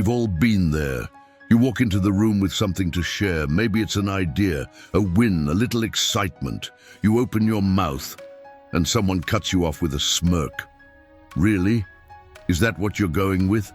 We've all been there. You walk into the room with something to share. Maybe it's an idea, a win, a little excitement. You open your mouth and someone cuts you off with a smirk. Really? Is that what you're going with?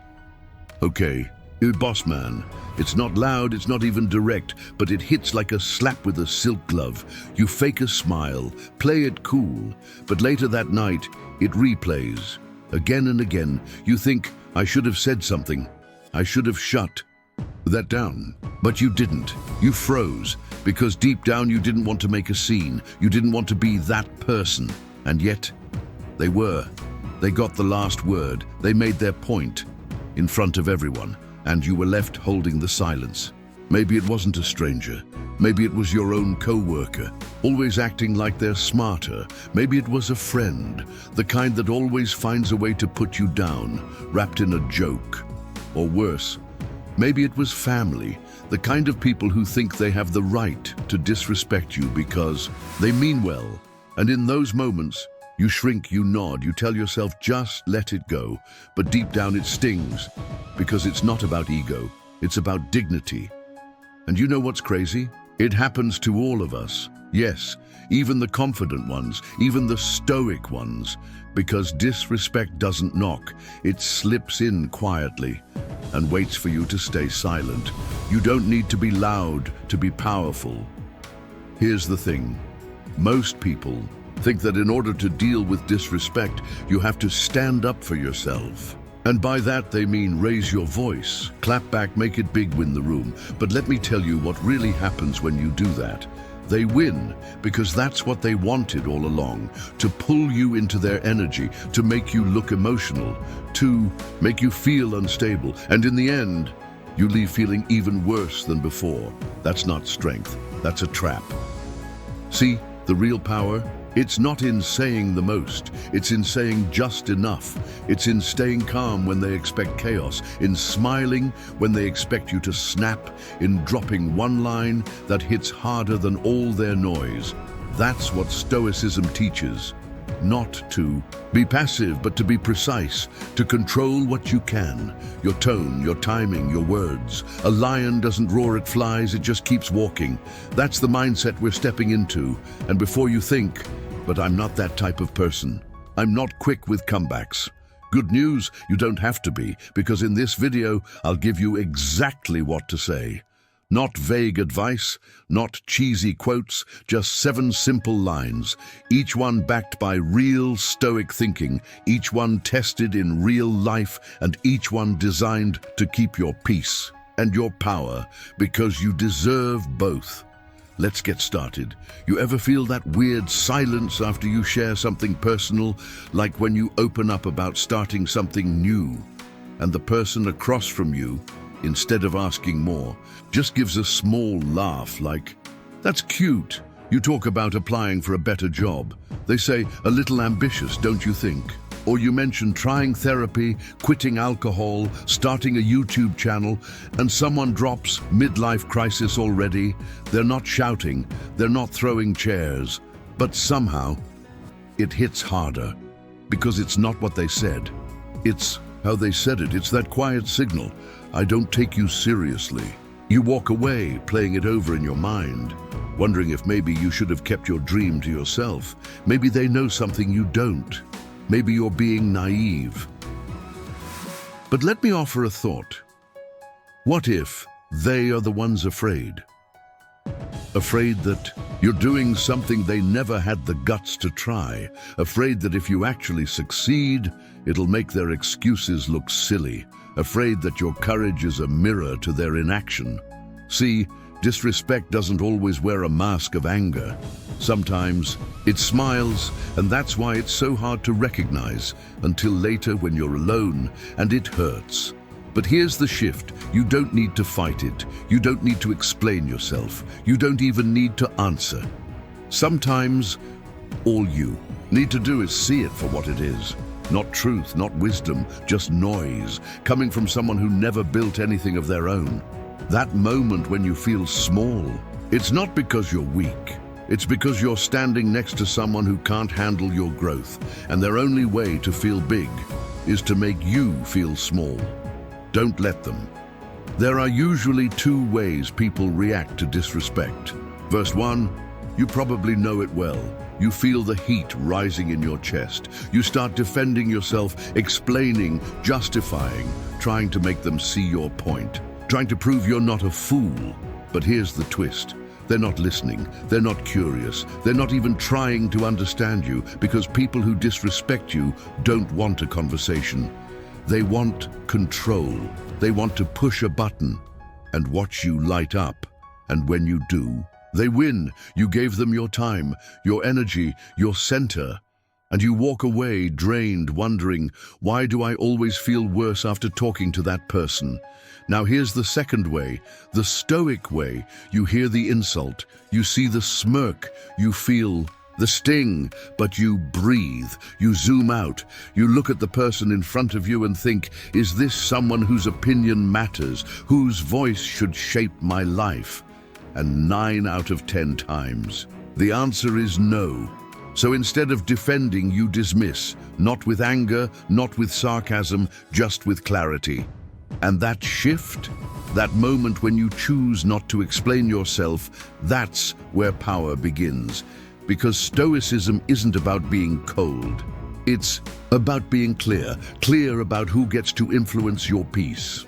Okay, you're boss man. It's not loud, it's not even direct, but it hits like a slap with a silk glove. You fake a smile, play it cool, but later that night, it replays. Again and again, you think, I should have said something. I should have shut that down. But you didn't. You froze, because deep down you didn't want to make a scene. You didn't want to be that person. And yet, they were. They got the last word. They made their point in front of everyone, and you were left holding the silence. Maybe it wasn't a stranger. Maybe it was your own coworker, always acting like they're smarter. Maybe it was a friend, the kind that always finds a way to put you down, wrapped in a joke. Or worse, maybe it was family, the kind of people who think they have the right to disrespect you because they mean well. And in those moments, you shrink, you nod, you tell yourself, just let it go. But deep down it stings, because it's not about ego, it's about dignity. And you know what's crazy? It happens to all of us. Yes, even the confident ones, even the stoic ones, because disrespect doesn't knock, it slips in quietly and waits for you to stay silent. You don't need to be loud to be powerful. Here's the thing. Most people think that in order to deal with disrespect, you have to stand up for yourself. And by that they mean raise your voice, clap back, make it big, win the room. But let me tell you what really happens when you do that. They win because that's what they wanted all along, to pull you into their energy, to make you look emotional, to make you feel unstable. And in the end, you leave feeling even worse than before. That's not strength, that's a trap. See, the real power? It's not in saying the most, it's in saying just enough. It's in staying calm when they expect chaos, in smiling when they expect you to snap, in dropping one line that hits harder than all their noise. That's what Stoicism teaches. Not to be passive, but to be precise, to control what you can. Your tone, your timing, your words. A lion doesn't roar at flies, it just keeps walking. That's the mindset we're stepping into. And before you think, but I'm not that type of person. I'm not quick with comebacks. Good news, you don't have to be, because in this video, I'll give you exactly what to say. Not vague advice, not cheesy quotes, just 7 simple lines, each one backed by real Stoic thinking, each one tested in real life, and each one designed to keep your peace and your power, because you deserve both. Let's get started. You ever feel that weird silence after you share something personal, like when you open up about starting something new, and the person across from you, instead of asking more, just gives a small laugh like, "That's cute. You talk about applying for a better job." They say, "A little ambitious, don't you think?" Or you mention trying therapy, quitting alcohol, starting a YouTube channel, and someone drops midlife crisis already. They're not shouting, they're not throwing chairs, but somehow it hits harder because it's not what they said. It's how they said it. It's that quiet signal. I don't take you seriously. You walk away, playing it over in your mind, wondering if maybe you should have kept your dream to yourself. Maybe they know something you don't. Maybe you're being naive. But let me offer a thought. What if they are the ones afraid? Afraid that you're doing something they never had the guts to try. Afraid that if you actually succeed, it'll make their excuses look silly. Afraid that your courage is a mirror to their inaction. See, disrespect doesn't always wear a mask of anger. Sometimes it smiles, and that's why it's so hard to recognize until later when you're alone and it hurts. But here's the shift. You don't need to fight it. You don't need to explain yourself. You don't even need to answer. Sometimes all you need to do is see it for what it is. Not truth, not wisdom, just noise, coming from someone who never built anything of their own. That moment when you feel small, it's not because you're weak. It's because you're standing next to someone who can't handle your growth, and their only way to feel big is to make you feel small. Don't let them. There are usually two ways people react to disrespect. Verse 1, you probably know it well. You feel the heat rising in your chest. You start defending yourself, explaining, justifying, trying to make them see your point, trying to prove you're not a fool. But here's the twist. They're not listening. They're not curious. They're not even trying to understand you, because people who disrespect you don't want a conversation. They want control. They want to push a button and watch you light up. And when you do, they win. You gave them your time, your energy, your center. And you walk away drained, wondering, why do I always feel worse after talking to that person? Now here's the second way, the Stoic way. You hear the insult, you see the smirk, you feel the sting, but you breathe, you zoom out, you look at the person in front of you and think, is this someone whose opinion matters, whose voice should shape my life? And 9 out of 10 times, the answer is no. So instead of defending, you dismiss, not with anger, not with sarcasm, just with clarity. And that shift, that moment when you choose not to explain yourself, that's where power begins. Because Stoicism isn't about being cold. It's about being clear about who gets to influence your peace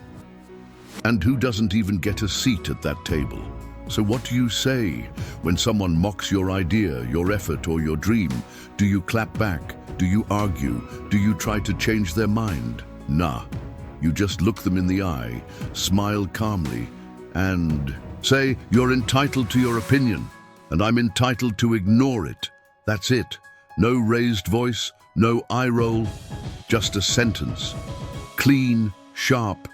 and who doesn't even get a seat at that table. So what do you say when someone mocks your idea, your effort, or your dream? Do you clap back? Do you argue? Do you try to change their mind? Nah. You just look them in the eye, smile calmly, and say, you're entitled to your opinion, and I'm entitled to ignore it. That's it. No raised voice, no eye roll, just a sentence. Clean, sharp,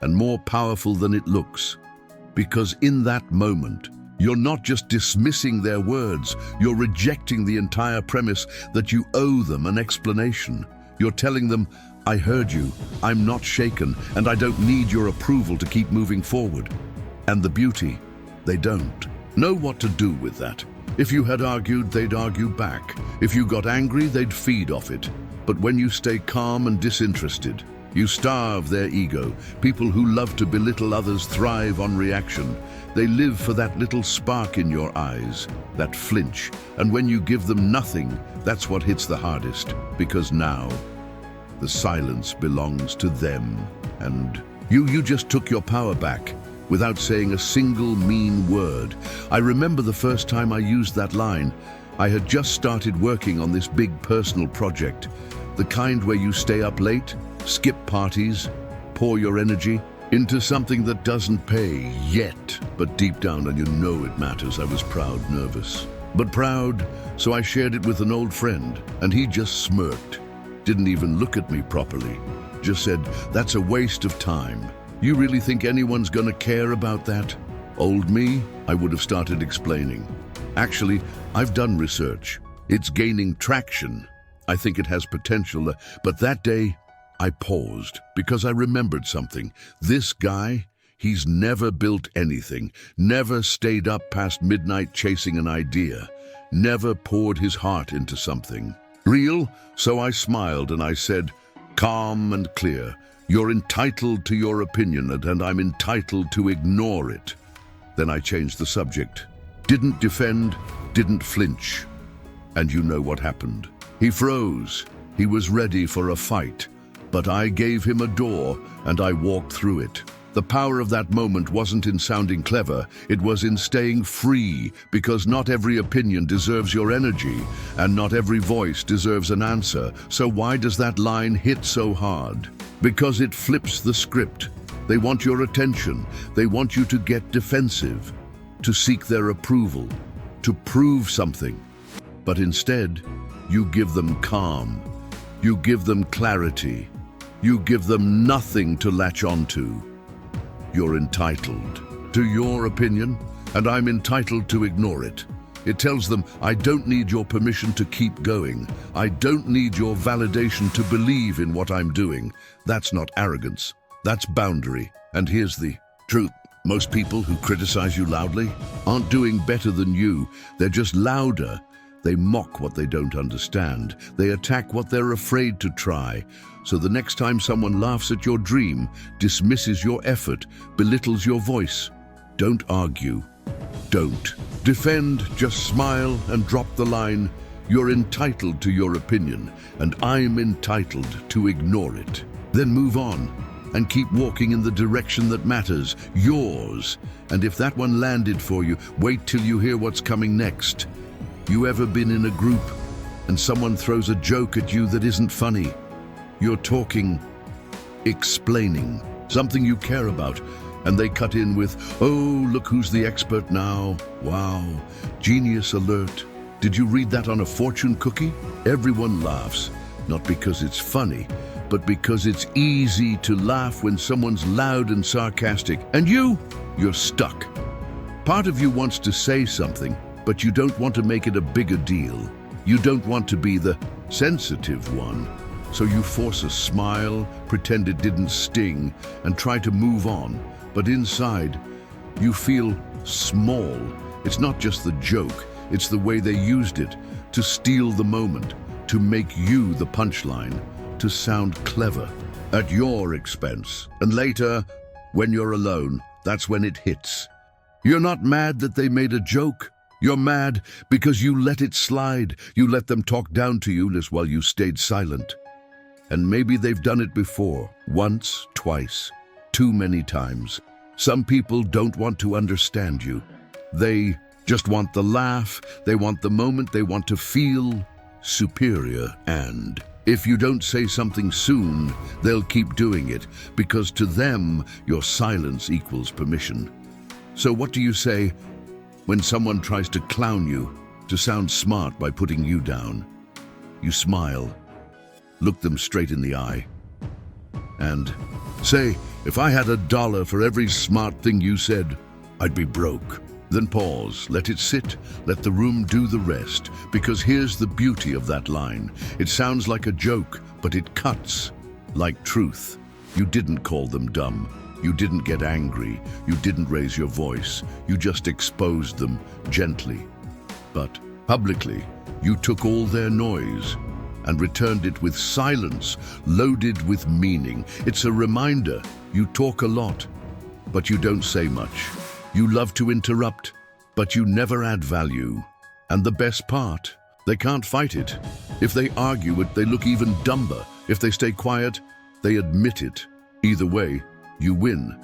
and more powerful than it looks. Because in that moment, you're not just dismissing their words, you're rejecting the entire premise that you owe them an explanation. You're telling them, I heard you, I'm not shaken, and I don't need your approval to keep moving forward. And the beauty, they don't know what to do with that. If you had argued, they'd argue back. If you got angry, they'd feed off it. But when you stay calm and disinterested, you starve their ego. People who love to belittle others thrive on reaction. They live for that little spark in your eyes, that flinch. And when you give them nothing, that's what hits the hardest. Because now, the silence belongs to them. And you just took your power back without saying a single mean word. I remember the first time I used that line. I had just started working on this big personal project, the kind where you stay up late, skip parties, pour your energy into something that doesn't pay yet, but deep down, and you know it matters. I was proud, nervous, but proud, so I shared it with an old friend, and he just smirked, didn't even look at me properly, just said, that's a waste of time. You really think anyone's gonna care about that? Old me, I would have started explaining. Actually, I've done research. It's gaining traction. I think it has potential, but that day, I paused because I remembered something. This guy, he's never built anything, never stayed up past midnight chasing an idea, never poured his heart into something real. So I smiled and I said, calm and clear, you're entitled to your opinion and I'm entitled to ignore it. Then I changed the subject. Didn't defend, didn't flinch. And you know what happened. He froze. He was ready for a fight. But I gave him a door and I walked through it. The power of that moment wasn't in sounding clever, it was in staying free, because not every opinion deserves your energy, and not every voice deserves an answer. So why does that line hit so hard? Because it flips the script. They want your attention. They want you to get defensive, to seek their approval, to prove something. But instead, you give them calm. You give them clarity. You give them nothing to latch onto. You're entitled to your opinion, and I'm entitled to ignore it. It tells them, I don't need your permission to keep going. I don't need your validation to believe in what I'm doing. That's not arrogance. That's boundary. And here's the truth. Most people who criticize you loudly aren't doing better than you. They're just louder. They mock what they don't understand. They attack what they're afraid to try. So the next time someone laughs at your dream, dismisses your effort, belittles your voice, don't argue. Don't. Defend, just smile and drop the line. You're entitled to your opinion, and I'm entitled to ignore it. Then move on and keep walking in the direction that matters, yours. And if that one landed for you, wait till you hear what's coming next. You ever been in a group and someone throws a joke at you that isn't funny? You're talking, explaining, something you care about, and they cut in with, "Oh, look who's the expert now. Wow, genius alert. Did you read that on a fortune cookie?" Everyone laughs, not because it's funny, but because it's easy to laugh when someone's loud and sarcastic. And you're stuck. Part of you wants to say something, but you don't want to make it a bigger deal. You don't want to be the sensitive one. So you force a smile, pretend it didn't sting, and try to move on. But inside, you feel small. It's not just the joke, it's the way they used it to steal the moment, to make you the punchline, to sound clever at your expense. And later, when you're alone, that's when it hits. You're not mad that they made a joke. You're mad because you let it slide. You let them talk down to you while you stayed silent. And maybe they've done it before, once, twice, too many times. Some people don't want to understand you. They just want the laugh, they want the moment, they want to feel superior. And if you don't say something soon, they'll keep doing it, because to them, your silence equals permission. So what do you say when someone tries to clown you, to sound smart by putting you down? You smile, look them straight in the eye, and say, "If I had $1 for every smart thing you said, I'd be broke." Then pause, let it sit, let the room do the rest, because here's the beauty of that line. It sounds like a joke, but it cuts like truth. You didn't call them dumb. You didn't get angry. You didn't raise your voice. You just exposed them gently. But publicly, you took all their noise and returned it with silence, loaded with meaning. It's a reminder. You talk a lot, but you don't say much. You love to interrupt, but you never add value. And the best part, they can't fight it. If they argue it, they look even dumber. If they stay quiet, they admit it. Either way, you win.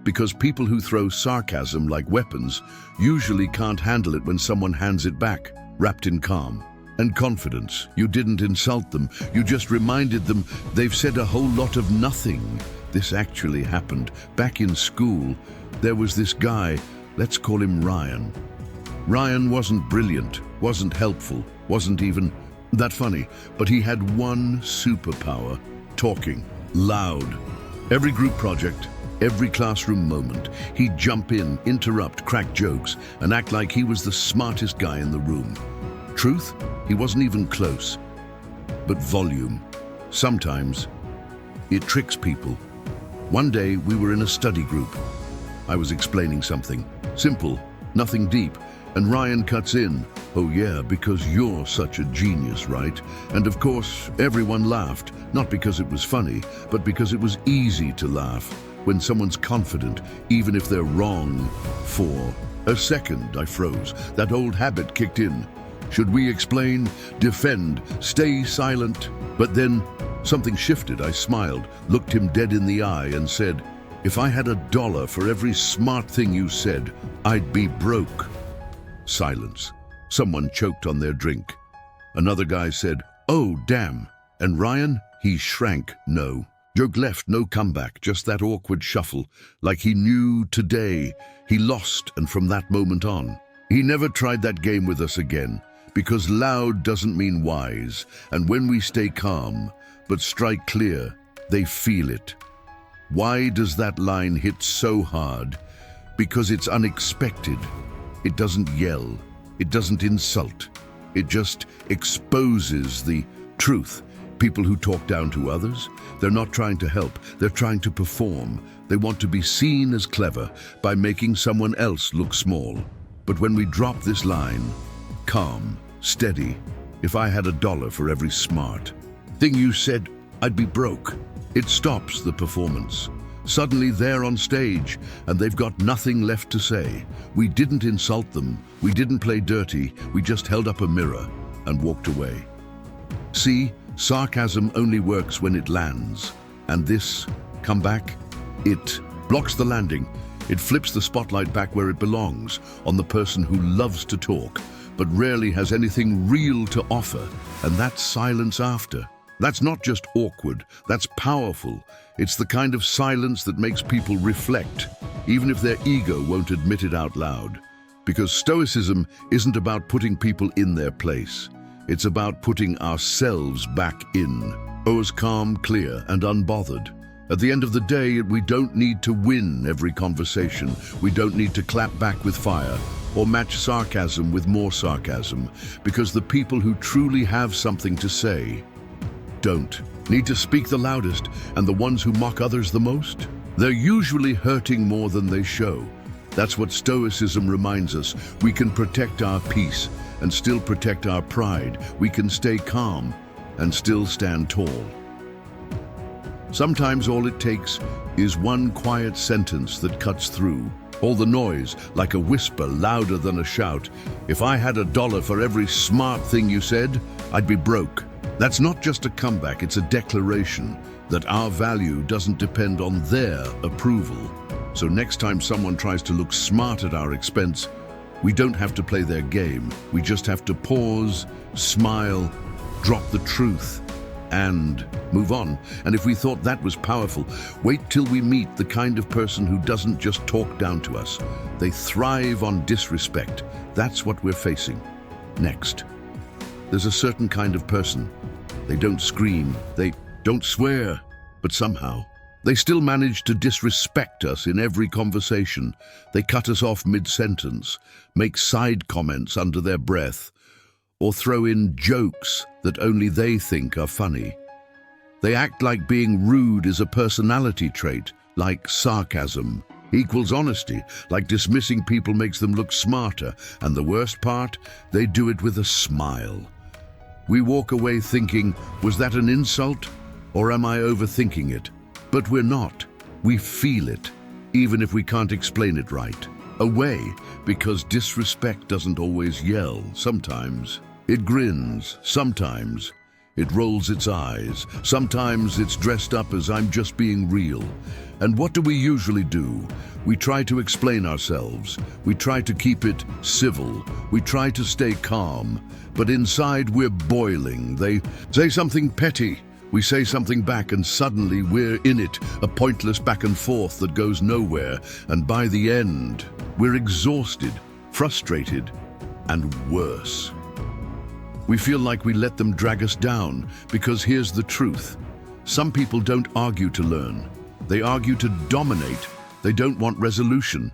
Because people who throw sarcasm like weapons usually can't handle it when someone hands it back, wrapped in calm and confidence. You didn't insult them, you just reminded them they've said a whole lot of nothing. This actually happened. Back in school, there was this guy, let's call him Ryan. Ryan wasn't brilliant, wasn't helpful, wasn't even that funny, but he had one superpower: talking, loud. Every group project, every classroom moment, he'd jump in, interrupt, crack jokes, and act like he was the smartest guy in the room. Truth? He wasn't even close. But volume, sometimes, it tricks people. One day, we were in a study group. I was explaining something, simple, nothing deep, and Ryan cuts in. "Oh yeah, because you're such a genius, right?" And of course, everyone laughed, not because it was funny, but because it was easy to laugh when someone's confident, even if they're wrong. For a second, I froze. That old habit kicked in. Should we explain, defend, stay silent? But then something shifted. I smiled, looked him dead in the eye and said, "If I had $1 for every smart thing you said, I'd be broke." Silence. Someone choked on their drink. Another guy said, "Oh, damn." And Ryan, he shrank. No. Joke left, no comeback, just that awkward shuffle, like he knew today he lost, and from that moment on, he never tried that game with us again, because loud doesn't mean wise, and when we stay calm, but strike clear, they feel it. Why does that line hit so hard? Because it's unexpected. It doesn't yell, it doesn't insult, it just exposes the truth. People who talk down to others, they're not trying to help, they're trying to perform. They want to be seen as clever by making someone else look small. But when we drop this line, calm, steady. If I had $1 for every smart thing you said, I'd be broke. It stops the performance. Suddenly they're on stage and they've got nothing left to say. We didn't insult them. We didn't play dirty. We just held up a mirror and walked away. See, sarcasm only works when it lands. And this comeback, it blocks the landing. It flips the spotlight back where it belongs, on the person who loves to talk, but rarely has anything real to offer, and that's silence after. That's not just awkward, that's powerful. It's the kind of silence that makes people reflect, even if their ego won't admit it out loud. Because Stoicism isn't about putting people in their place. It's about putting ourselves back in. Always calm, clear, and unbothered. At the end of the day, we don't need to win every conversation. We don't need to clap back with fire or match sarcasm with more sarcasm, because the people who truly have something to say don't need to speak the loudest, and the ones who mock others the most, they're usually hurting more than they show. That's what Stoicism reminds us. We can protect our peace and still protect our pride. We can stay calm and still stand tall. Sometimes all it takes is one quiet sentence that cuts through all the noise, like a whisper louder than a shout. If I had $1 for every smart thing you said, I'd be broke. That's not just a comeback, it's a declaration that our value doesn't depend on their approval. So next time someone tries to look smart at our expense, we don't have to play their game. We just have to pause, smile, drop the truth, and move on. And if we thought that was powerful, wait till we meet the kind of person who doesn't just talk down to us. They thrive on disrespect. That's what we're facing next. There's a certain kind of person. They don't scream, they don't swear, but somehow they still manage to disrespect us in every conversation. They cut us off mid-sentence, make side comments under their breath, or throw in jokes that only they think are funny. They act like being rude is a personality trait, like sarcasm equals honesty, like dismissing people makes them look smarter, and the worst part, they do it with a smile. We walk away thinking, was that an insult, or am I overthinking it? But we're not. We feel it, even if we can't explain it right. Away, because disrespect doesn't always yell. Sometimes it grins, sometimes it rolls its eyes, sometimes it's dressed up as I'm just being real. And what do we usually do? We try to explain ourselves. We try to keep it civil. We try to stay calm. But inside we're boiling. They say something petty. We say something back and suddenly we're in it, a pointless back and forth that goes nowhere. And by the end, we're exhausted, frustrated, and worse. We feel like we let them drag us down, because here's the truth. Some people don't argue to learn. They argue to dominate. They don't want resolution.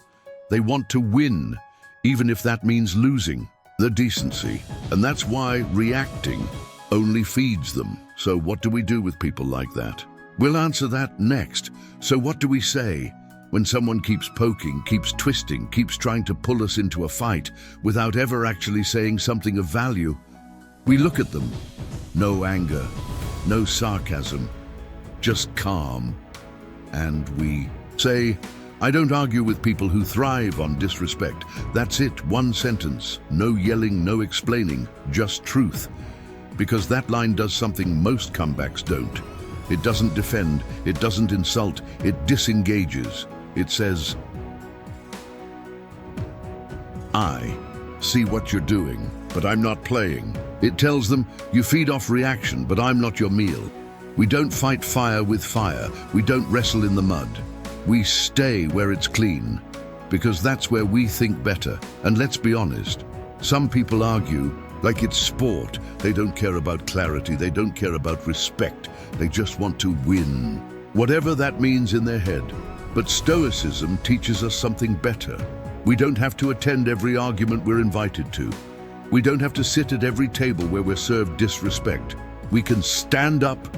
They want to win, even if that means losing the decency. And that's why reacting only feeds them. So what do we do with people like that? We'll answer that next. So what do we say when someone keeps poking, keeps twisting, keeps trying to pull us into a fight without ever actually saying something of value? We look at them. No anger, no sarcasm, just calm. And we say, I don't argue with people who thrive on disrespect. That's it, one sentence. No yelling, no explaining, just truth. Because that line does something most comebacks don't. It doesn't defend, it doesn't insult, it disengages. It says, I see what you're doing, but I'm not playing. It tells them, you feed off reaction, but I'm not your meal. We don't fight fire with fire. We don't wrestle in the mud. We stay where it's clean, because that's where we think better. And let's be honest, some people argue like it's sport. They don't care about clarity. They don't care about respect. They just want to win, whatever that means in their head. But Stoicism teaches us something better. We don't have to attend every argument we're invited to. We don't have to sit at every table where we're served disrespect. We can stand up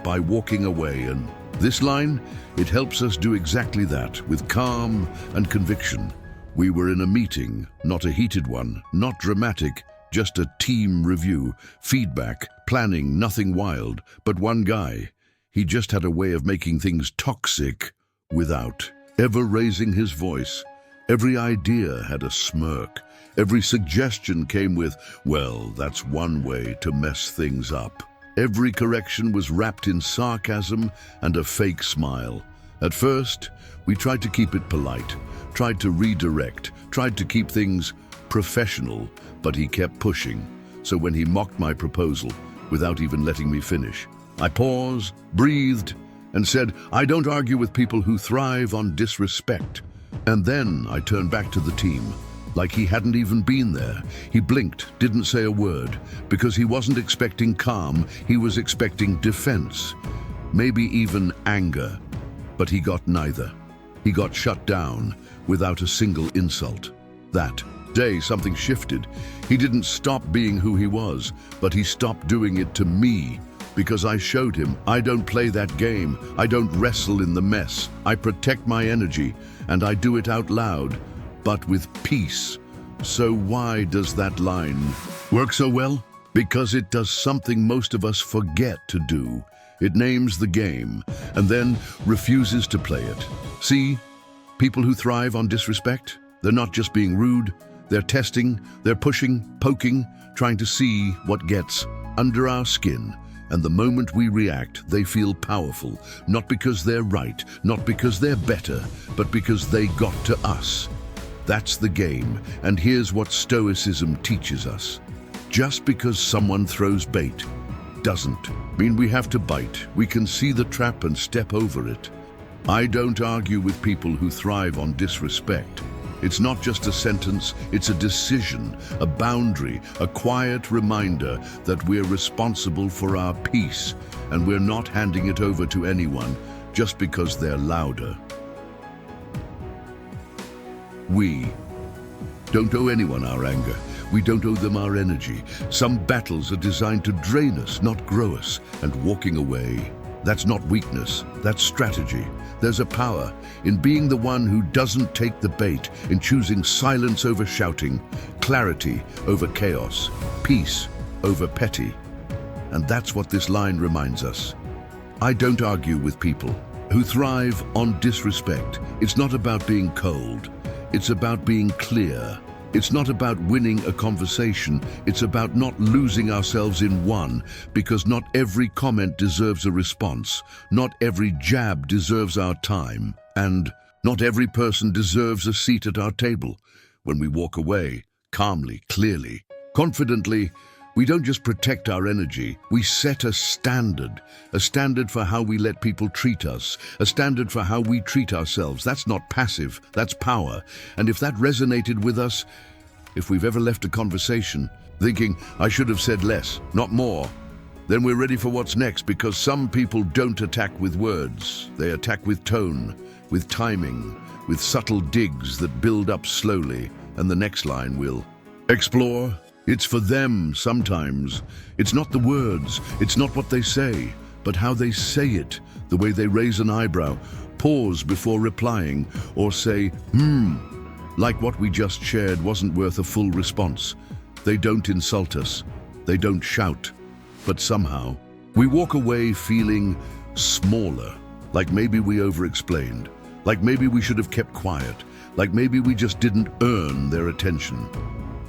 by walking away, and this line, it helps us do exactly that, with calm and conviction. We were in a meeting, not a heated one, not dramatic, just a team review, feedback, planning, nothing wild. But one guy, he just had a way of making things toxic without ever raising his voice. Every idea had a smirk. Every suggestion came with, well, that's one way to mess things up. Every correction was wrapped in sarcasm and a fake smile. At first, we tried to keep it polite, tried to redirect, tried to keep things professional, but he kept pushing. So when he mocked my proposal, without even letting me finish, I paused, breathed, and said, I don't argue with people who thrive on disrespect. And then I turned back to the team, like he hadn't even been there. He blinked, didn't say a word, because he wasn't expecting calm, he was expecting defense, maybe even anger. But he got neither. He got shut down without a single insult. That day, something shifted. He didn't stop being who he was, but he stopped doing it to me, because I showed him, I don't play that game. I don't wrestle in the mess. I protect my energy, and I do it out loud, but with peace. So why does that line work so well? Because it does something most of us forget to do. It names the game, and then refuses to play it. See, people who thrive on disrespect, they're not just being rude, they're testing, they're pushing, poking, trying to see what gets under our skin. And the moment we react, they feel powerful, not because they're right, not because they're better, but because they got to us. That's the game, and here's what Stoicism teaches us. Just because someone throws bait doesn't mean we have to bite. We can see the trap and step over it. I don't argue with people who thrive on disrespect. It's not just a sentence, it's a decision, a boundary, a quiet reminder that we're responsible for our peace, and we're not handing it over to anyone just because they're louder. We don't owe anyone our anger. We don't owe them our energy. Some battles are designed to drain us, not grow us, and walking away, that's not weakness, that's strategy. There's a power in being the one who doesn't take the bait, in choosing silence over shouting, clarity over chaos, peace over petty. And that's what this line reminds us. I don't argue with people who thrive on disrespect. It's not about being cold. It's about being clear. It's not about winning a conversation. It's about not losing ourselves in one, because not every comment deserves a response. Not every jab deserves our time. And not every person deserves a seat at our table. When we walk away, calmly, clearly, confidently, we don't just protect our energy, we set a standard for how we let people treat us, a standard for how we treat ourselves. That's not passive, that's power. And if that resonated with us, if we've ever left a conversation thinking, I should have said less, not more, then we're ready for what's next, because some people don't attack with words. They attack with tone, with timing, with subtle digs that build up slowly, and the next line will explore. It's for them sometimes. It's not the words, it's not what they say, but how they say it, the way they raise an eyebrow, pause before replying, or say, like what we just shared wasn't worth a full response. They don't insult us, they don't shout, but somehow we walk away feeling smaller, like maybe we over-explained, like maybe we should have kept quiet, like maybe we just didn't earn their attention.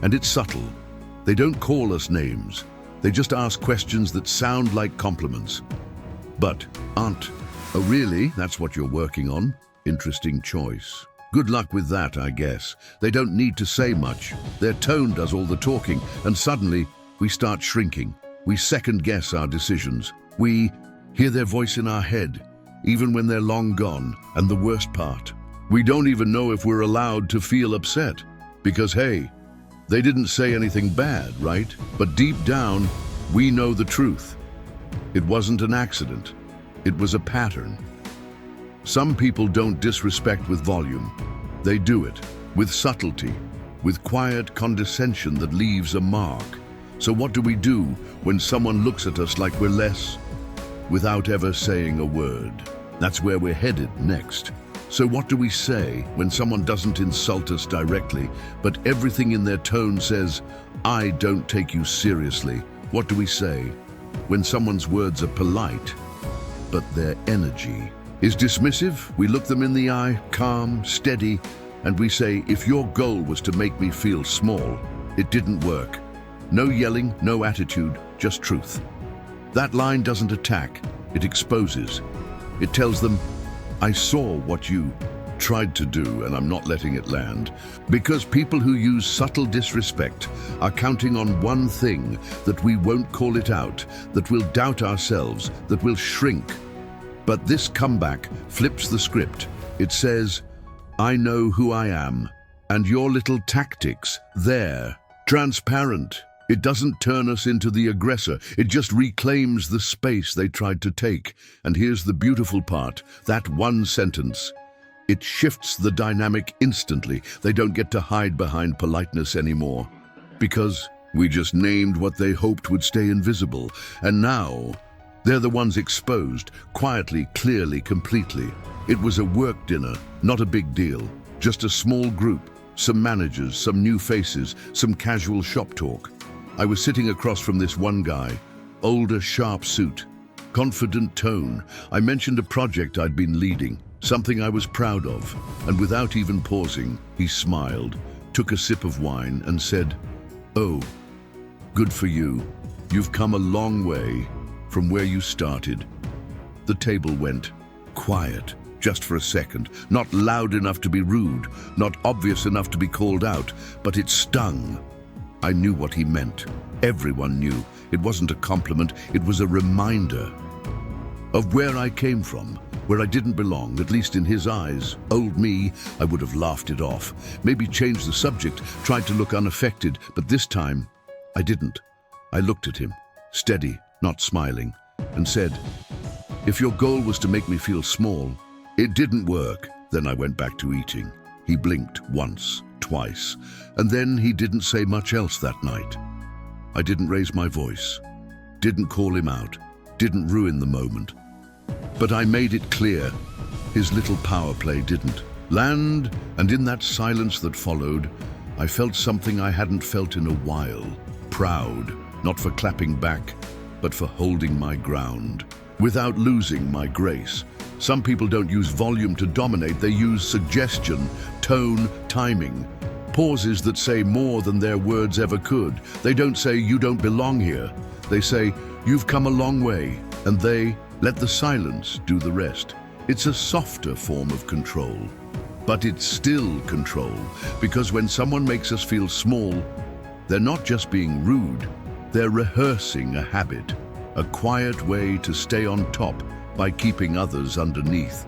And it's subtle. They don't call us names. They just ask questions that sound like compliments, but aren't. Oh, really? That's what you're working on? Interesting choice. Good luck with that, I guess. They don't need to say much. Their tone does all the talking, and suddenly we start shrinking. We second-guess our decisions. We hear their voice in our head, even when they're long gone. And the worst part, we don't even know if we're allowed to feel upset. Because, hey, they didn't say anything bad, right? But deep down, we know the truth. It wasn't an accident. It was a pattern. Some people don't disrespect with volume. They do it with subtlety, with quiet condescension that leaves a mark. So what do we do when someone looks at us like we're less, without ever saying a word? That's where we're headed next. So what do we say when someone doesn't insult us directly, but everything in their tone says, "I don't take you seriously"? What do we say when someone's words are polite, but their energy is dismissive? We look them in the eye, calm, steady, and we say, "If your goal was to make me feel small, it didn't work." No yelling, no attitude, just truth. That line doesn't attack, it exposes. It tells them, "I saw what you tried to do, and I'm not letting it land." Because people who use subtle disrespect are counting on one thing: that we won't call it out, that we'll doubt ourselves, that we'll shrink. But this comeback flips the script. It says, "I know who I am, and your little tactics, they're transparent." It doesn't turn us into the aggressor, it just reclaims the space they tried to take. And here's the beautiful part: that one sentence, it shifts the dynamic instantly. They don't get to hide behind politeness anymore, because we just named what they hoped would stay invisible. And now, they're the ones exposed, quietly, clearly, completely. It was a work dinner, not a big deal, just a small group, some managers, some new faces, some casual shop talk. I was sitting across from this one guy, older, sharp suit, confident tone. I mentioned a project I'd been leading, something I was proud of, and without even pausing, he smiled, took a sip of wine and said, "Oh, good for you. You've come a long way from where you started." The table went quiet, just for a second, not loud enough to be rude, not obvious enough to be called out, but it stung. I knew what he meant. Everyone knew. It wasn't a compliment, it was a reminder of where I came from, where I didn't belong, at least in his eyes. Old me, I would have laughed it off, maybe changed the subject, tried to look unaffected, but this time, I didn't. I looked at him, steady, not smiling, and said, "If your goal was to make me feel small, it didn't work." Then I went back to eating. He blinked once, twice, and then he didn't say much else that night. I didn't raise my voice, didn't call him out, didn't ruin the moment. But I made it clear, his little power play didn't land, and in that silence that followed, I felt something I hadn't felt in a while. Proud, not for clapping back, but for holding my ground, without losing my grace. Some people don't use volume to dominate, they use suggestion, tone, timing. Pauses that say more than their words ever could. They don't say, "You don't belong here." They say, "You've come a long way," and they let the silence do the rest. It's a softer form of control, but it's still control, because when someone makes us feel small, they're not just being rude, they're rehearsing a habit, a quiet way to stay on top by keeping others underneath.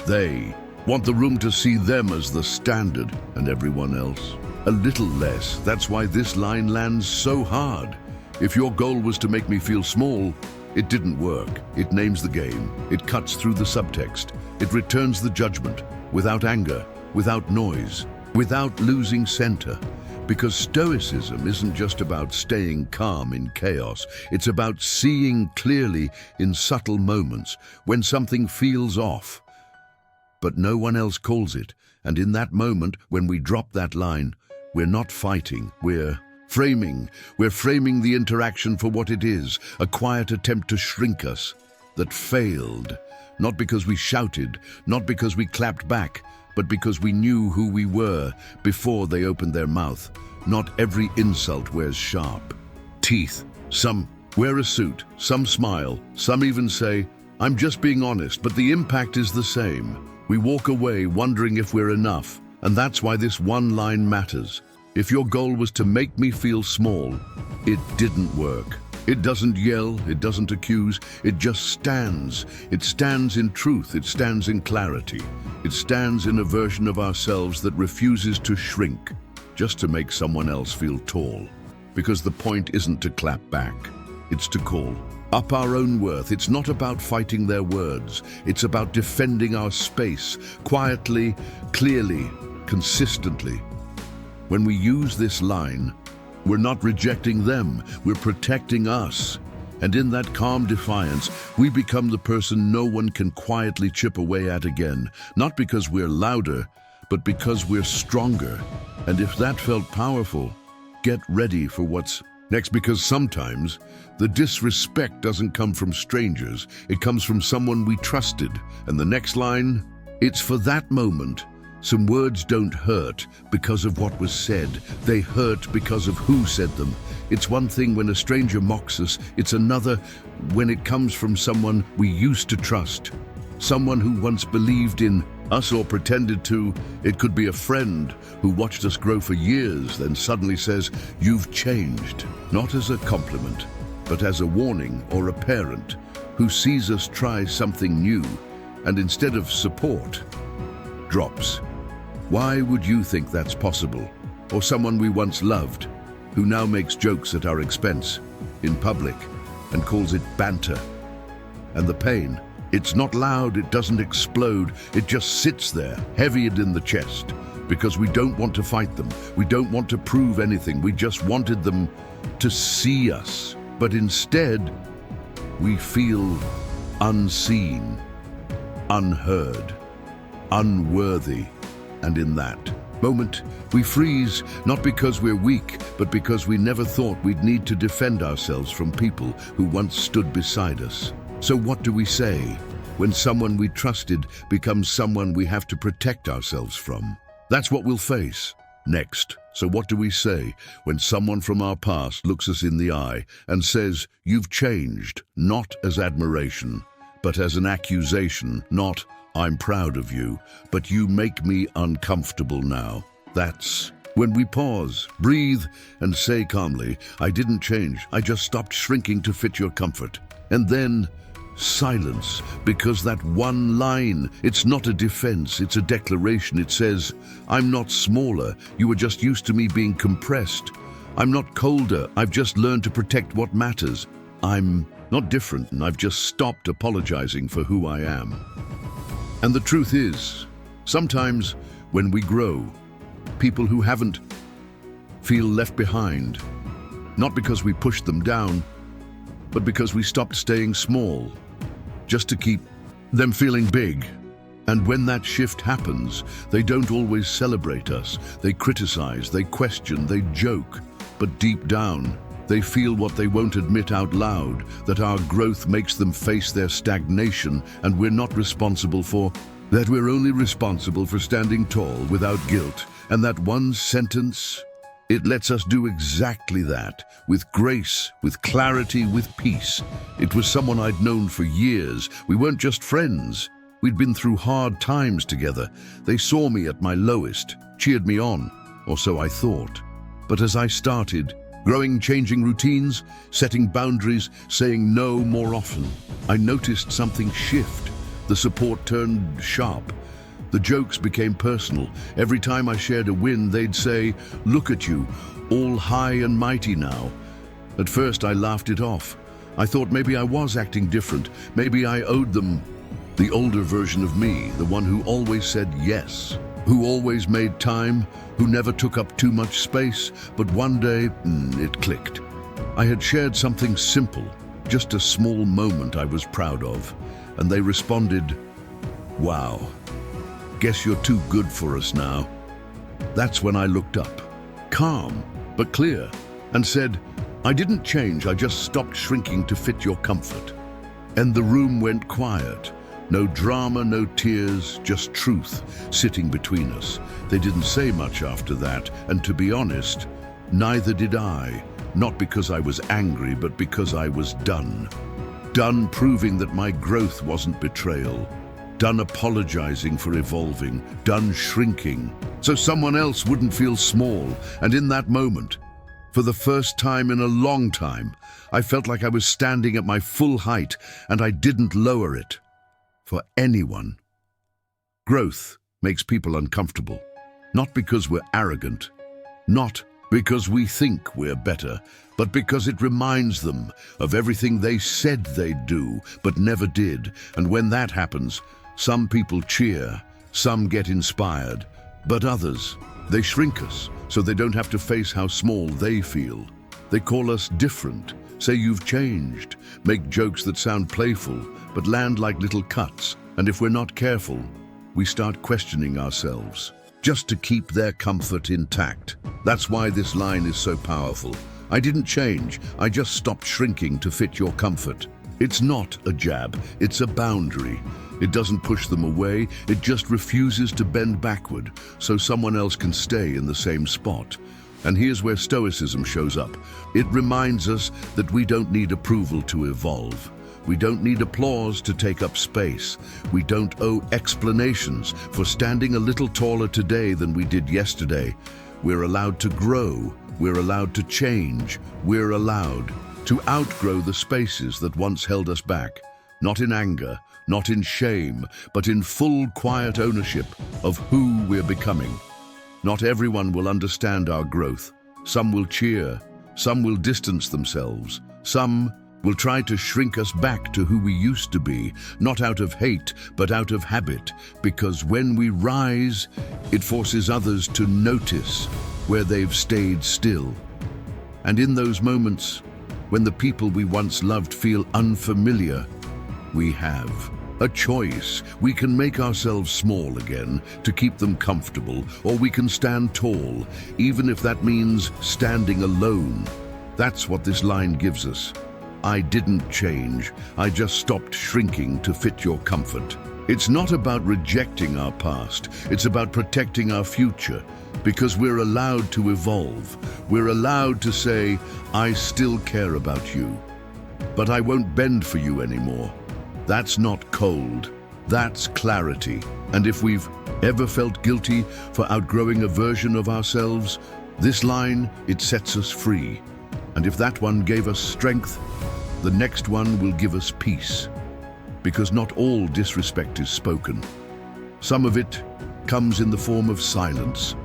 They want the room to see them as the standard and everyone else a little less. That's why this line lands so hard. If your goal was to make me feel small, it didn't work. It names the game. It cuts through the subtext. It returns the judgment without anger, without noise, without losing center. Because Stoicism isn't just about staying calm in chaos. It's about seeing clearly in subtle moments when something feels off, but no one else calls it. And in that moment, when we drop that line, we're not fighting, we're framing. We're framing the interaction for what it is, a quiet attempt to shrink us that failed. Not because we shouted, not because we clapped back, but because we knew who we were before they opened their mouth. Not every insult wears sharp teeth. Some wear a suit, some smile, some even say, "I'm just being honest," but the impact is the same. We walk away wondering if we're enough, and that's why this one line matters. If your goal was to make me feel small, it didn't work. It doesn't yell, it doesn't accuse, it just stands. It stands in truth, it stands in clarity. It stands in a version of ourselves that refuses to shrink just to make someone else feel tall. Because the point isn't to clap back, it's to call up our own worth. It's not about fighting their words, it's about defending our space, quietly, clearly, consistently. When we use this line, we're not rejecting them, we're protecting us. And in that calm defiance, we become the person no one can quietly chip away at again, not because we're louder, but because we're stronger. And if that felt powerful, get ready for what's next, because sometimes the disrespect doesn't come from strangers, it comes from someone we trusted. And the next line, it's for that moment. Some words don't hurt because of what was said, they hurt because of who said them. It's one thing when a stranger mocks us, it's another when it comes from someone we used to trust. Someone who once believed in us or pretended to. It could be a friend who watched us grow for years, then suddenly says, "You've changed," not as a compliment, but as a warning, or a parent who sees us try something new, and instead of support, drops. Why would you think that's possible? Or someone we once loved, who now makes jokes at our expense, in public, and calls it banter. And the pain, it's not loud, it doesn't explode, it just sits there, heavy and in the chest, because we don't want to fight them, we don't want to prove anything, we just wanted them to see us. But instead, we feel unseen, unheard, unworthy. And in that moment, we freeze, not because we're weak, but because we never thought we'd need to defend ourselves from people who once stood beside us. So what do we say when someone we trusted becomes someone we have to protect ourselves from? That's what we'll face next. So what do we say when someone from our past looks us in the eye and says, "You've changed," not as admiration, but as an accusation, not "I'm proud of you, but you make me uncomfortable now"? That's when we pause, breathe, and say calmly, "I didn't change, I just stopped shrinking to fit your comfort." And then silence, because that one line, it's not a defense, it's a declaration. It says, "I'm not smaller, you were just used to me being compressed. I'm not colder, I've just learned to protect what matters. I'm not different, and I've just stopped apologizing for who I am." And the truth is, sometimes when we grow, people who haven't feel left behind, not because we pushed them down, but because we stopped staying small, just to keep them feeling big. And when that shift happens, they don't always celebrate us. They criticize, they question, they joke, but deep down, they feel what they won't admit out loud, that our growth makes them face their stagnation, and we're not responsible for that. We're only responsible for standing tall without guilt. And that one sentence, it lets us do exactly that, with grace, with clarity, with peace. It was someone I'd known for years. We weren't just friends. We'd been through hard times together. They saw me at my lowest, cheered me on, or so I thought. But as I started growing, changing routines, setting boundaries, saying no more often, I noticed something shift. The support turned sharp. The jokes became personal. Every time I shared a win, they'd say, "Look at you, all high and mighty now." At first, I laughed it off. I thought maybe I was acting different. Maybe I owed them the older version of me, the one who always said yes, who always made time, who never took up too much space. But one day, it clicked. I had shared something simple, just a small moment I was proud of, and they responded, "Wow, guess you're too good for us now." That's when I looked up, calm but clear, and said, "I didn't change, I just stopped shrinking to fit your comfort." And the room went quiet. No drama, no tears, just truth sitting between us. They didn't say much after that, and to be honest, neither did I. Not because I was angry, but because I was done. Done proving that my growth wasn't betrayal. Done apologizing for evolving. Done shrinking so someone else wouldn't feel small. And in that moment, for the first time in a long time, I felt like I was standing at my full height, and I didn't lower it for anyone. Growth makes people uncomfortable, not because we're arrogant, not because we think we're better, but because it reminds them of everything they said they'd do but never did. And when that happens, some people cheer, some get inspired, but others, they shrink us so they don't have to face how small they feel. They call us different, Say you've changed. Make jokes that sound playful, but land like little cuts. And if we're not careful, we start questioning ourselves, just to keep their comfort intact. That's why this line is so powerful. I didn't change, I just stopped shrinking to fit your comfort. It's not a jab, it's a boundary. It doesn't push them away, it just refuses to bend backward so someone else can stay in the same spot. And here's where Stoicism shows up. It reminds us that we don't need approval to evolve. We don't need applause to take up space. We don't owe explanations for standing a little taller today than we did yesterday. We're allowed to grow. We're allowed to change. We're allowed to outgrow the spaces that once held us back. Not in anger, not in shame, but in full, quiet ownership of who we're becoming. Not everyone will understand our growth. Some will cheer. Some will distance themselves. Some will try to shrink us back to who we used to be, not out of hate, but out of habit, because when we rise, it forces others to notice where they've stayed still. And in those moments, when the people we once loved feel unfamiliar, we have a choice. We can make ourselves small again to keep them comfortable, or we can stand tall, even if that means standing alone. That's what this line gives us. I didn't change, I just stopped shrinking to fit your comfort. It's not about rejecting our past, it's about protecting our future, because we're allowed to evolve. We're allowed to say, I still care about you, but I won't bend for you anymore. That's not cold, that's clarity. And if we've ever felt guilty for outgrowing a version of ourselves, this line, it sets us free. And if that one gave us strength, the next one will give us peace. Because not all disrespect is spoken. Some of it comes in the form of silence.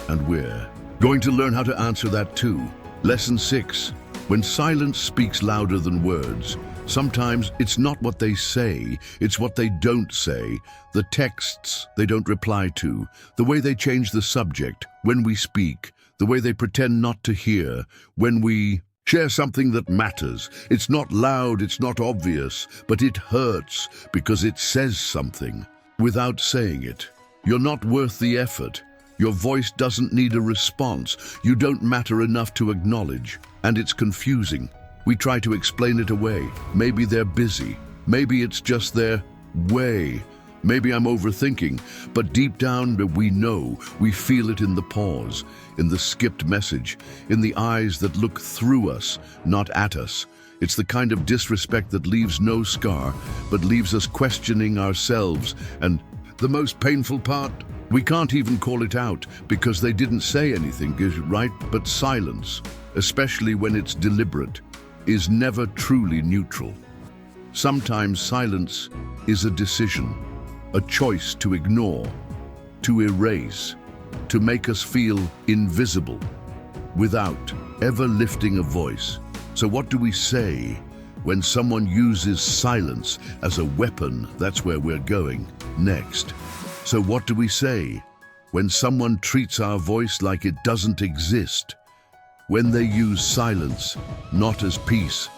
And we're going to learn how to answer that too. Lesson 6. When silence speaks louder than words, sometimes it's not what they say, it's what they don't say, the texts they don't reply to, the way they change the subject when we speak, the way they pretend not to hear when we share something that matters. It's not loud, it's not obvious, but it hurts because it says something without saying it. You're not worth the effort. Your voice doesn't need a response. You don't matter enough to acknowledge. And it's confusing. We try to explain it away. Maybe they're busy. Maybe it's just their way. Maybe I'm overthinking. But deep down, we know, we feel it in the pause, in the skipped message, in the eyes that look through us, not at us. It's the kind of disrespect that leaves no scar, but leaves us questioning ourselves. And the most painful part, we can't even call it out because they didn't say anything, right? But silence, especially when it's deliberate, is never truly neutral. Sometimes silence is a decision, a choice to ignore, to erase, to make us feel invisible, without ever lifting a voice. So what do we say when someone uses silence as a weapon? That's where we're going next. So what do we say when someone treats our voice like it doesn't exist? When they use silence, not as peace,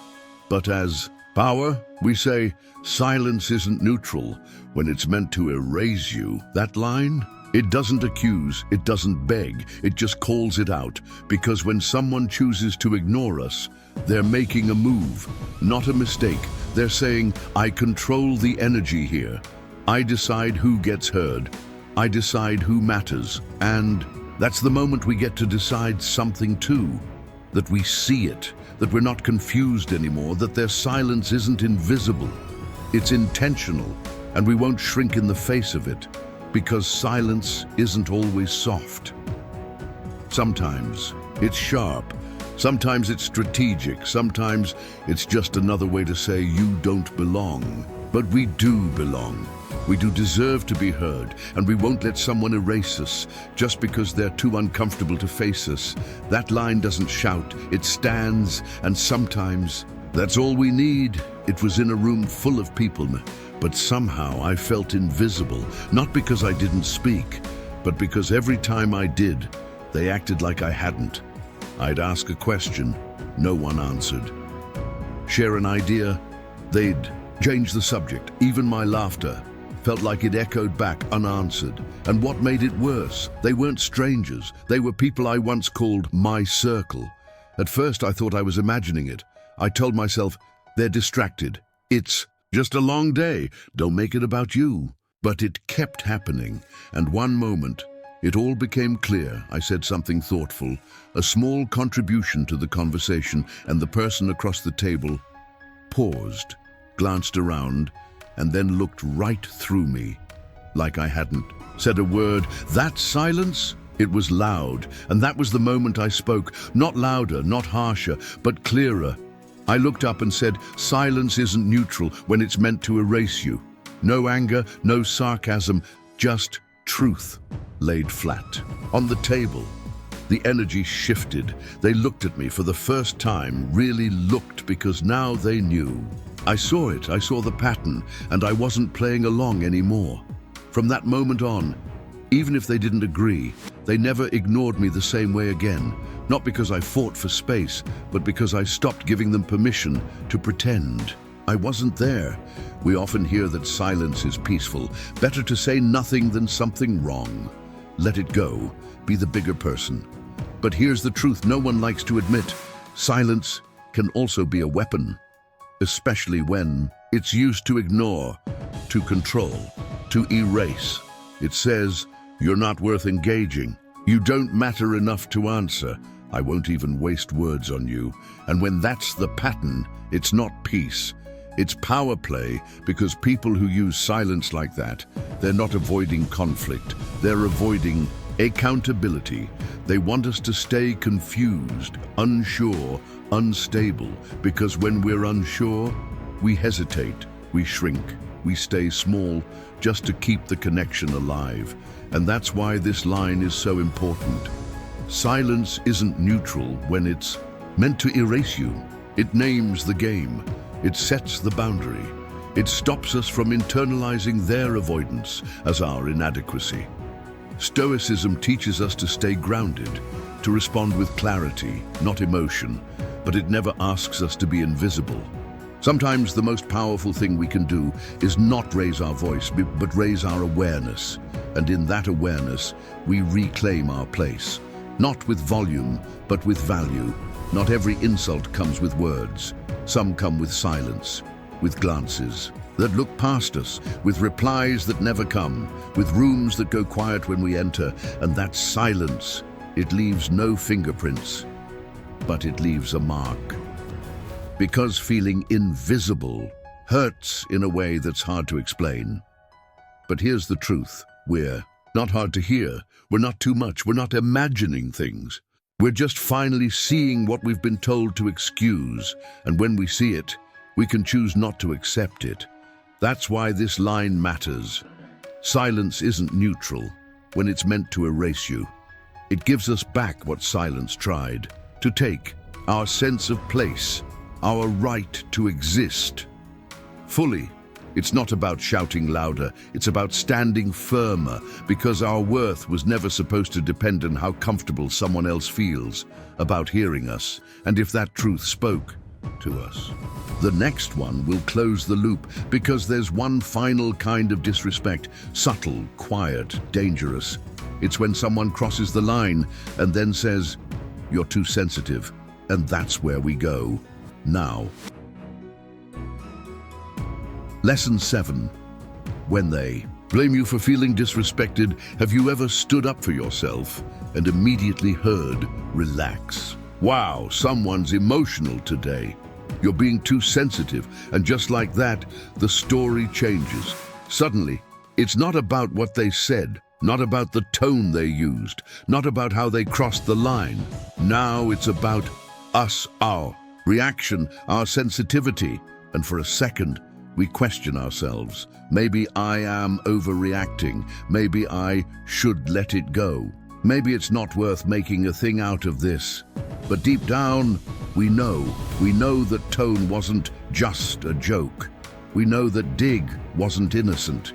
but as power? We say, silence isn't neutral when it's meant to erase you. That line? It doesn't accuse, it doesn't beg, it just calls it out. Because when someone chooses to ignore us, they're making a move, not a mistake. They're saying, I control the energy here. I decide who gets heard. I decide who matters. And that's the moment we get to decide something too. That we see it, that we're not confused anymore, that their silence isn't invisible. It's intentional, and we won't shrink in the face of it, because silence isn't always soft. Sometimes it's sharp, sometimes it's strategic, sometimes it's just another way to say you don't belong. But we do belong. We do deserve to be heard, and we won't let someone erase us just because they're too uncomfortable to face us. That line doesn't shout, it stands, and sometimes that's all we need. It was in a room full of people, but somehow I felt invisible, not because I didn't speak, but because every time I did, they acted like I hadn't. I'd ask a question, no one answered. share an idea, they'd change the subject. Even my laughter felt like it echoed back unanswered. And what made it worse, they weren't strangers. They were people I once called my circle. At first I thought I was imagining it. I told myself, they're distracted. It's just a long day. Don't make it about you. But it kept happening. And one moment, it all became clear. I said something thoughtful, a small contribution to the conversation, and the person across the table paused, glanced around, and then looked right through me, like I hadn't said a word. That silence, it was loud, and that was the moment I spoke. Not louder, not harsher, but clearer. I looked up and said, silence isn't neutral when it's meant to erase you. No anger, no sarcasm, just truth laid flat. On the table, the energy shifted. They looked at me for the first time, really looked, because now they knew. I saw it, I saw the pattern, and I wasn't playing along anymore. From that moment on, even if they didn't agree, they never ignored me the same way again. Not because I fought for space, but because I stopped giving them permission to pretend I wasn't there. We often hear that silence is peaceful. Better to say nothing than something wrong. Let it go. Be the bigger person. But here's the truth no one likes to admit. Silence can also be a weapon, especially when it's used to ignore, to control, to erase. It says, you're not worth engaging. You don't matter enough to answer. I won't even waste words on you. And when that's the pattern, it's not peace. It's power play, because people who use silence like that, they're not avoiding conflict. They're avoiding accountability. They want us to stay confused, unsure, unstable, because when we're unsure, we hesitate, we shrink, we stay small just to keep the connection alive. And that's why this line is so important. Silence isn't neutral when it's meant to erase you. It names the game. It sets the boundary. It stops us from internalizing their avoidance as our inadequacy. Stoicism teaches us to stay grounded, to respond with clarity, not emotion, but it never asks us to be invisible. Sometimes the most powerful thing we can do is not raise our voice, but raise our awareness. And in that awareness, we reclaim our place. Not with volume, but with value. Not every insult comes with words. Some come with silence, with glances that look past us, with replies that never come, with rooms that go quiet when we enter. And that silence, it leaves no fingerprints, but it leaves a mark. Because feeling invisible hurts in a way that's hard to explain. But here's the truth. We're not hard to hear. We're not too much. We're not imagining things. We're just finally seeing what we've been told to excuse. And when we see it, we can choose not to accept it. That's why this line matters. Silence isn't neutral when it's meant to erase you. It gives us back what silence tried to take: our sense of place, our right to exist fully. It's not about shouting louder, it's about standing firmer, because our worth was never supposed to depend on how comfortable someone else feels about hearing us, and if that truth spoke to us. The next one will close the loop, because there's one final kind of disrespect, subtle, quiet, dangerous. It's when someone crosses the line and then says, "You're too sensitive," and that's where we go now. Lesson 7. When they blame you for feeling disrespected, have you ever stood up for yourself and immediately heard, "Relax. Wow, someone's emotional today. You're being too sensitive." And just like that, the story changes. Suddenly, it's not about what they said, not about the tone they used, not about how they crossed the line. Now it's about us, our reaction, our sensitivity. And for a second, we question ourselves. Maybe I am overreacting. Maybe I should let it go. Maybe it's not worth making a thing out of this. But deep down, we know that tone wasn't just a joke. We know that dig wasn't innocent.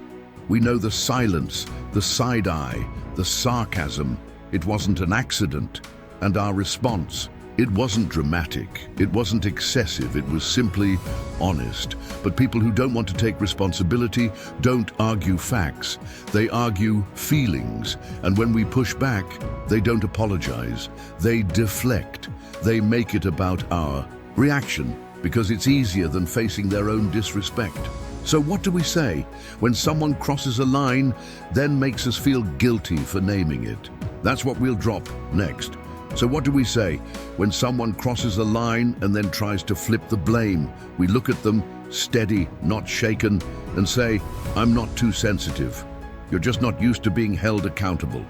We know the silence, the side eye, the sarcasm, it wasn't an accident. And our response, It wasn't dramatic, it wasn't excessive, it was simply honest. But people who don't want to take responsibility don't argue facts, they argue feelings. And when we push back, they don't apologize, they deflect. They make it about our reaction because it's easier than facing their own disrespect. So what do we say when someone crosses a line, then makes us feel guilty for naming it? That's what we'll drop next. So what do we say when someone crosses a line and then tries to flip the blame? We look at them, steady, not shaken, and say, "I'm not too sensitive. You're just not used to being held accountable."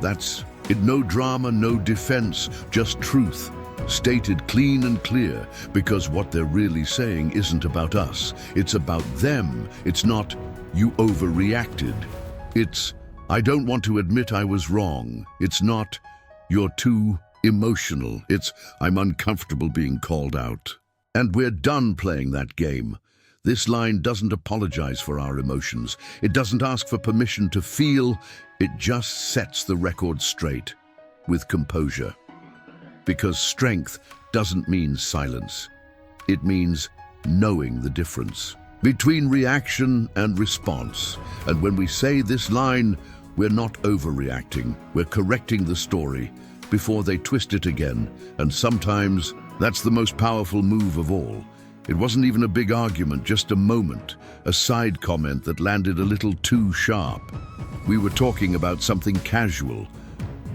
That's it. No drama, no defense, just truth, stated clean and clear, because what they're really saying isn't about us. It's about them. It's not, "You overreacted." It's, "I don't want to admit I was wrong." It's not, "You're too emotional." It's, "I'm uncomfortable being called out." And we're done playing that game. This line doesn't apologize for our emotions. It doesn't ask for permission to feel. It just sets the record straight with composure. Because strength doesn't mean silence. It means knowing the difference between reaction and response. And when we say this line, we're not overreacting. We're correcting the story before they twist it again. And sometimes that's the most powerful move of all. It wasn't even a big argument, just a moment, a side comment that landed a little too sharp. We were talking about something casual,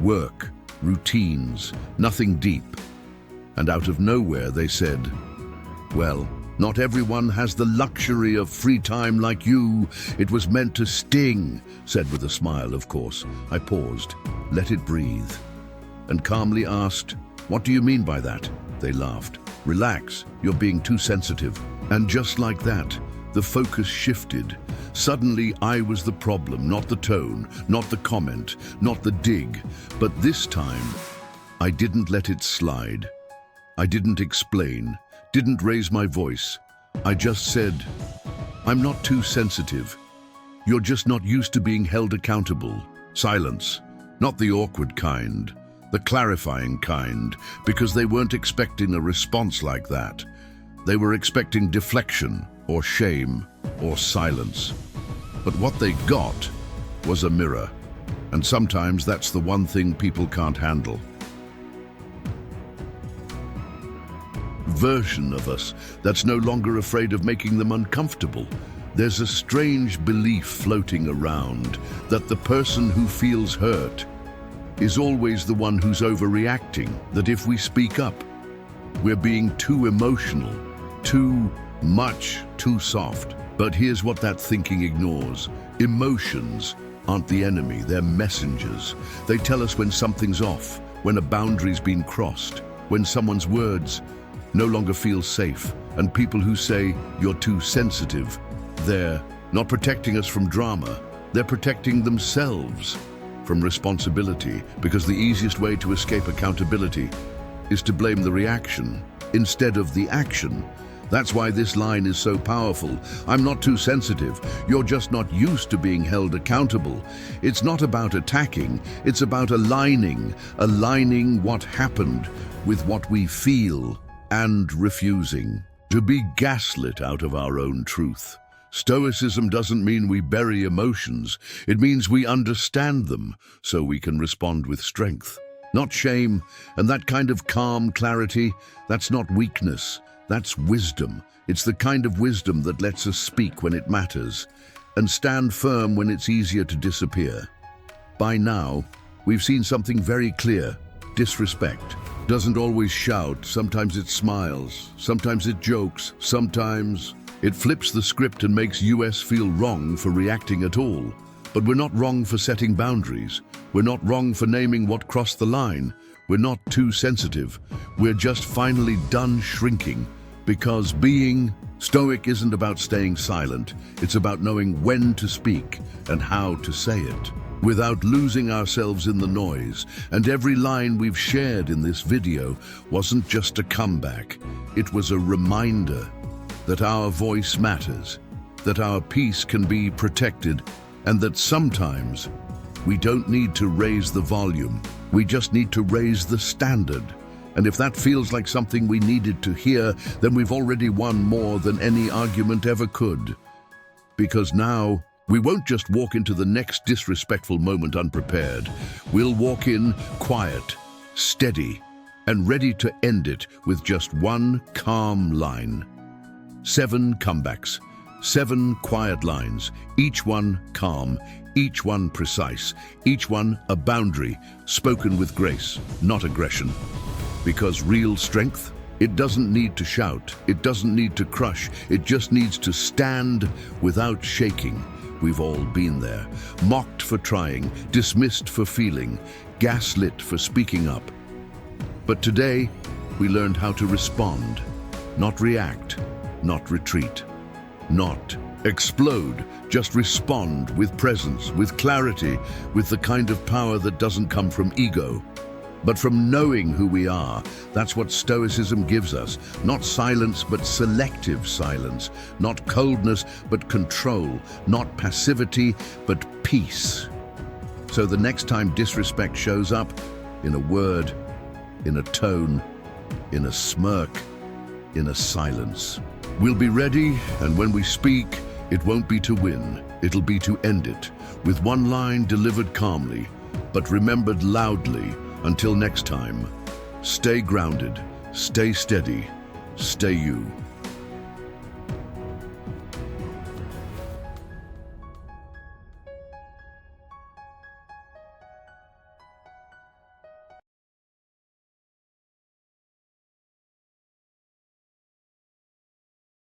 work, routines, nothing deep. And out of nowhere they said, "Well, not everyone has the luxury of free time like you. It was meant to sting," said with a smile, of course. I paused, let it breathe, and calmly asked, "What do you mean by that?" They laughed. "Relax, you're being too sensitive." And just like that, the focus shifted. Suddenly, I was the problem, not the tone, not the comment, not the dig. But this time, I didn't let it slide. I didn't explain, didn't raise my voice. I just said, "I'm not too sensitive. You're just not used to being held accountable." Silence, not the awkward kind, the clarifying kind, because they weren't expecting a response like that. They were expecting deflection, or shame, or silence. But what they got was a mirror. And sometimes that's the one thing people can't handle. Version of us that's no longer afraid of making them uncomfortable. There's a strange belief floating around that the person who feels hurt is always the one who's overreacting, that if we speak up, we're being too emotional, too much, too soft. But here's what that thinking ignores. Emotions aren't the enemy, they're messengers. They tell us when something's off, when a boundary's been crossed, when someone's words no longer feel safe. And people who say, "You're too sensitive," they're not protecting us from drama, they're protecting themselves from responsibility, because the easiest way to escape accountability is to blame the reaction instead of the action. That's why this line is so powerful. "I'm not too sensitive. You're just not used to being held accountable." It's not about attacking, it's about aligning what happened with what we feel, and refusing to be gaslit out of our own truth. Stoicism doesn't mean we bury emotions. It means we understand them so we can respond with strength, not shame. And that kind of calm clarity, that's not weakness, that's wisdom. It's the kind of wisdom that lets us speak when it matters and stand firm when it's easier to disappear. By now, we've seen something very clear. Disrespect doesn't always shout. Sometimes it smiles, sometimes it jokes, sometimes it flips the script and makes us feel wrong for reacting at all. But we're not wrong for setting boundaries. We're not wrong for naming what crossed the line. We're not too sensitive. We're just finally done shrinking. Because being Stoic isn't about staying silent. It's about knowing when to speak and how to say it, without losing ourselves in the noise. And every line we've shared in this video wasn't just a comeback. It was a reminder that our voice matters, that our peace can be protected, and that sometimes we don't need to raise the volume. We just need to raise the standard. And if that feels like something we needed to hear, then we've already won more than any argument ever could. Because now, we won't just walk into the next disrespectful moment unprepared. We'll walk in quiet, steady, and ready to end it with just one calm line. 7 comebacks, 7 quiet lines, each one calm, each one precise, each one a boundary, spoken with grace, not aggression. Because real strength, it doesn't need to shout, it doesn't need to crush, it just needs to stand without shaking. We've all been there, mocked for trying, dismissed for feeling, gaslit for speaking up. But today, we learned how to respond, not react, not retreat, not explode, just respond with presence, with clarity, with the kind of power that doesn't come from ego, but from knowing who we are. That's what Stoicism gives us. Not silence, but selective silence. Not coldness, but control. Not passivity, but peace. So the next time disrespect shows up, in a word, in a tone, in a smirk, in a silence, we'll be ready, and when we speak, it won't be to win. It'll be to end it, with one line delivered calmly, but remembered loudly. Until next time, stay grounded, stay steady, stay you.